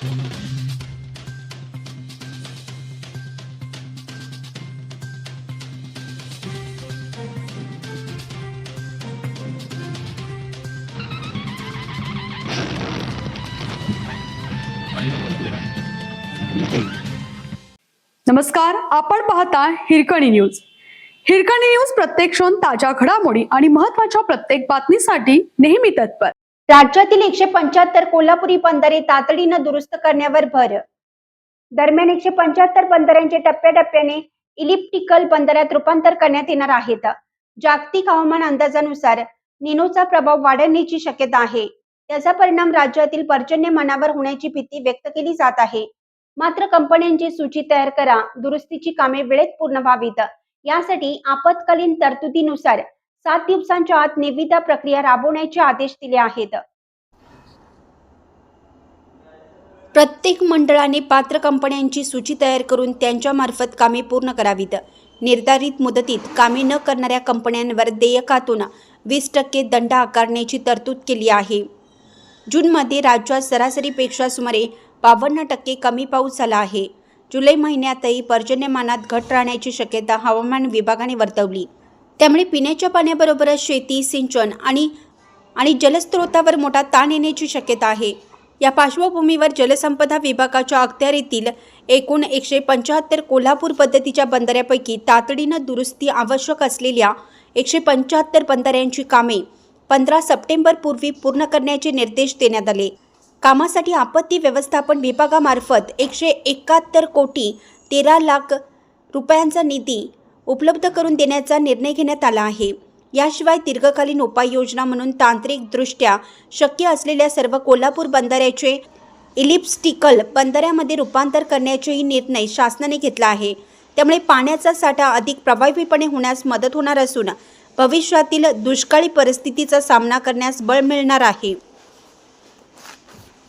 नमस्कार, आपण पाहता हिरकणी न्यूज. हिरकणी न्यूज प्रत्येक क्षण ताज्या घडामोडी आणि महत्त्वाच्या प्रत्येक बातमीसाठी नेहमी तत्पर. राज्यातील 175 कोल्हापुरी बंदरे तातडीनं दुरुस्त करण्यावर भर. दरम्यान 175 बंदरांचे टप्प्याटप्प्याने इलिप्टिकल बंदरात रूपांतर करण्यात येणार आहेत. जागतिक हवामान अंदाजानुसार निनोचा प्रभाव वाढण्याची शक्यता आहे. त्याचा परिणाम राज्यातील पर्जन्यमानावर होण्याची भीती व्यक्त केली जात आहे. मात्र कंपन्यांची सूची तयार करा, दुरुस्तीची कामे वेळेत पूर्ण व्हावीत यासाठी आपत्कालीन तरतुदीनुसार 7 दिवसांच्या आत निविदा प्रक्रिया राबवण्याचे आदेश दिले आहेत. प्रत्येक मंडळाने पात्र कंपन्यांची सूची तयार करून त्यांच्यामार्फत कामे पूर्ण करावीत. निर्धारित मुदतीत कामे न करणाऱ्या कंपन्यांवर देयकातून 20% दंड आकारण्याची तरतूद केली आहे. जूनमध्ये राज्यात सरासरीपेक्षा सुमारे 52% कमी पाऊस झाला आहे. जुलै महिन्यातही पर्जन्यमानात घट राहण्याची शक्यता हवामान विभागाने वर्तवली. त्यामुळे पिण्याच्या पाण्याबरोबरच शेती, सिंचन आणि जलस्रोतावर मोठा ताण येण्याची शक्यता आहे. या पार्श्वभूमीवर जलसंपदा विभागाच्या अखत्यारीतील एकूण 175 कोल्हापूर पद्धतीच्या बंदऱ्यापैकी तातडीनं दुरुस्ती आवश्यक असलेल्या 175 बंदऱ्यांची कामे 15 सप्टेंबर पूर्वी पूर्ण करण्याचे निर्देश देण्यात आले. कामासाठी आपत्ती व्यवस्थापन विभागामार्फत 171 कोटी 13 लाख रुपयांचा निधी उपलब्ध करून देण्याचा निर्णय घेण्यात आला आहे. याशिवाय दीर्घकालीन उपाययोजना म्हणून तांत्रिकदृष्ट्या शक्य असलेल्या सर्व कोल्हापूर बंदराचे इलिप्टिकल बंदरामध्ये रूपांतर करण्याचाही निर्णय शासनाने घेतला आहे. त्यामुळे पाण्याचा साठा अधिक प्रभावीपणे होण्यास मदत होणार असून भविष्यातील दुष्काळी परिस्थितीचा सामना करण्यास बळ मिळणार आहे.